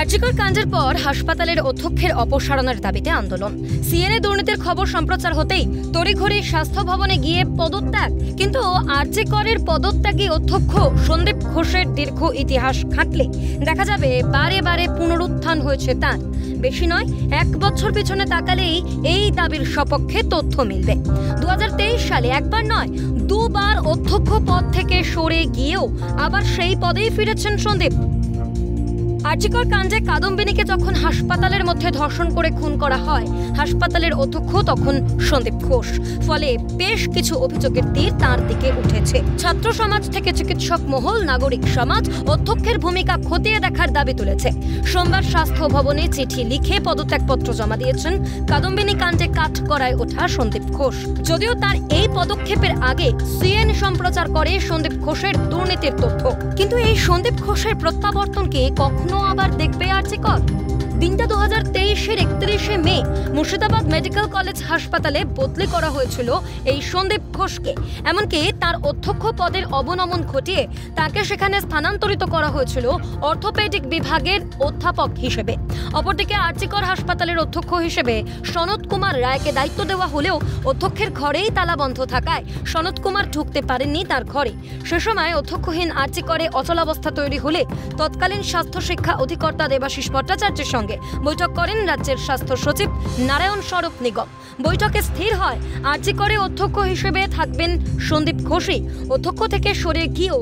আরজিকর কাণ্ডের পর হাসপাতালের অধ্যক্ষের অপসারণের দাবিতে আন্দোলন। সিএনএ দুর্নীতির খবর সম্প্রচার হতেই তড়িঘড়ি স্বাস্থ্য ভবনে গিয়ে পদত্যাগ। কিন্তু আরজিকরের পদত্যাগী অধ্যক্ষ সন্দীপ ঘোষের দীর্ঘ ইতিহাস ঘাঁটলে দেখা যাবে বারে বারে পুনরুত্থান হয়েছে তার। বেশি নয়, 1 বছর পিছনে তাকালেই এই দাবির সপক্ষে তথ্য মিলবে। 2023 সালে একবার নয়, 2 বার অধ্যক্ষ পদ থেকে সরে গিয়েও আবার সেই পদেই ফিরেছেন সন্দীপ। আরজিকর কাণ্ডে কাদম্বিনীকে যখন হাসপাতালের মধ্যে ধর্ষণ করে খুন করা হয়, হাসপাতালের অধ্যক্ষ তখন সন্দীপ ঘোষ। ফলে বেশ কিছু অভিযোগের তীর তাঁর দিকে উঠেছে। ছাত্র সমাজ থেকে চিকিৎসক মহল, নাগরিক সমাজ অধ্যক্ষের ভূমিকা খতিয়ে দেখার দাবি তুলেছে। সোমবার স্বাস্থ্য ভবনে চিঠি লিখে পদত্যাগপত্র জমা দিয়েছেন কাদম্বিনী কাণ্ডে কাঠগড়ায় ওঠা সন্দীপ ঘোষ। যদিও তার এই পদক্ষেপের আগে সিএন সম্প্রচার করে সন্দীপ ঘোষের দুর্নীতির তথ্য। কিন্তু এই সন্দীপ ঘোষের প্রত্যাবর্তনকে কখনো আবার দেখবে আরজিকর? দিনটা 2023-এর 31শে মে মুর্শিদাবাদ মেডিকেল কলেজ হাসপাতালে বদলি করা হয়েছিল এই সন্দীপ ঘোষকে। এমনকি তার অধ্যক্ষ পদের অবনমন ঘটিয়ে তাকে সেখানে স্থানান্তরিত করা হয়েছিল অর্থোপেডিক বিভাগের অধ্যাপক হিসেবে। অপরদিকে আরজিকর হাসপাতালের অধ্যক্ষ হিসেবে সনৎ কুমার রায়কে দায়িত্ব দেওয়া হলেও অধ্যক্ষের ঘরেই তালা বন্ধ থাকায় সনৎ কুমার ঢুকতে পারেননি তার ঘরে। সে সময় অধ্যক্ষহীন আরজিকরে অচলাবস্থা তৈরি হলে তৎকালীন স্বাস্থ্য শিক্ষা অধিকর্তা দেবাশিস ভট্টাচার্যের সঙ্গে বৈঠক করেন রাজ্যের স্বাস্থ্য সচিব নারায়ণ স্বরূপ নিগম। বৈঠকে স্থির হয় আরজিকরে অধ্যক্ষ হিসেবে থাকবেন সন্দীপ ঘোষই। অধ্যক্ষ থেকে সরে গিয়েও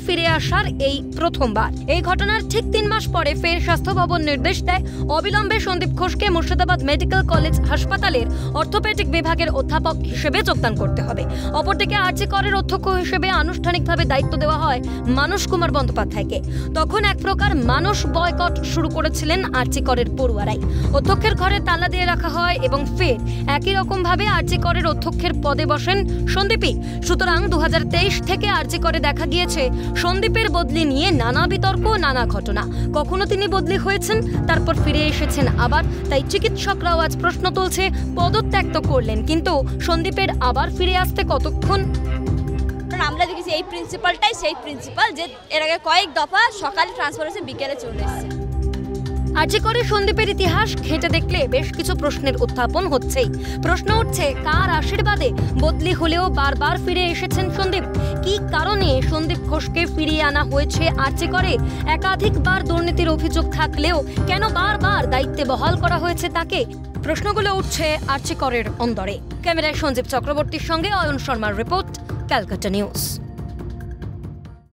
ফিরে আসার এই প্রথমবার। এই ঘটনার ঠিক 3 মাস পরে ফের স্বাস্থ্য ভবন নির্দেশ দেয় অবিলম্বে সন্দীপ ঘোষকে মুর্শিদাবাদ মেডিকেল কলেজ হাসপাতালের অর্থোপেডিক বিভাগের অধ্যাপক হিসেবে যোগদান করতে হবে। অপরদিকে আরজিকরের অধ্যক্ষ হিসেবে আনুষ্ঠানিকভাবে দায়িত্ব দেওয়া হয় মানস কুমার বন্দ্যোপাধ্যায়কে। তখন এক প্রকার মানস বয়কট শুরু করেছিলেন আরজিকরের পড়ুয়ারাই। অধ্যক্ষের ঘরে তালা দিয়ে রাখা হয় এবং ফের একই রকম ভাবে আরজিকরের অধ্যক্ষের পদে বসেন সন্দীপই। সুতরাং 2023 থেকে আরজিকরে দেখা গিয়েছে সন্দীপের বদলি নিয়ে নানা বিতর্ক, নানা ঘটনা। কখনো তিনি বদলি হয়েছেন, তারপর ফিরে এসেছেন আবার। তাই চিকিৎসকরাও আজ প্রশ্ন তুলছে, পদত্যাগ তো করলেন, কিন্তু সন্দীপের আবার ফিরে আসতে কতক্ষণ? আমরা দেখেছি এই প্রিন্সিপালটাই সেই প্রিন্সিপাল যে এর আগে কয়েক দফা সকালে ট্রান্সফার হয়েছে, বিকেলে চলে এসেছে। আরজিকরে সন্দীপের ইতিহাস ঘেঁটে দেখলে বেশ কিছু প্রশ্নের উত্থাপন হচ্ছেই। প্রশ্ন উঠছে, কার আশীর্বাদে বদলি হলেও বারবার ফিরে এসেছেন সন্দীপ? কি কারণে সন্দীপ ঘোষকে ফিরিয়ে আনা হয়েছে আরজিকরে? একাধিকবার দুর্নীতির অভিযোগ থাকলেও কেন বারবার দায়িত্বে বহাল করা হয়েছে তাকে? প্রশ্নগুলো উঠছে আরজিকরের অন্দরে। ক্যামেরায় সঞ্জীব চক্রবর্তীর সঙ্গে অয়ন শর্মার রিপোর্ট, ক্যালকাটা নিউজ।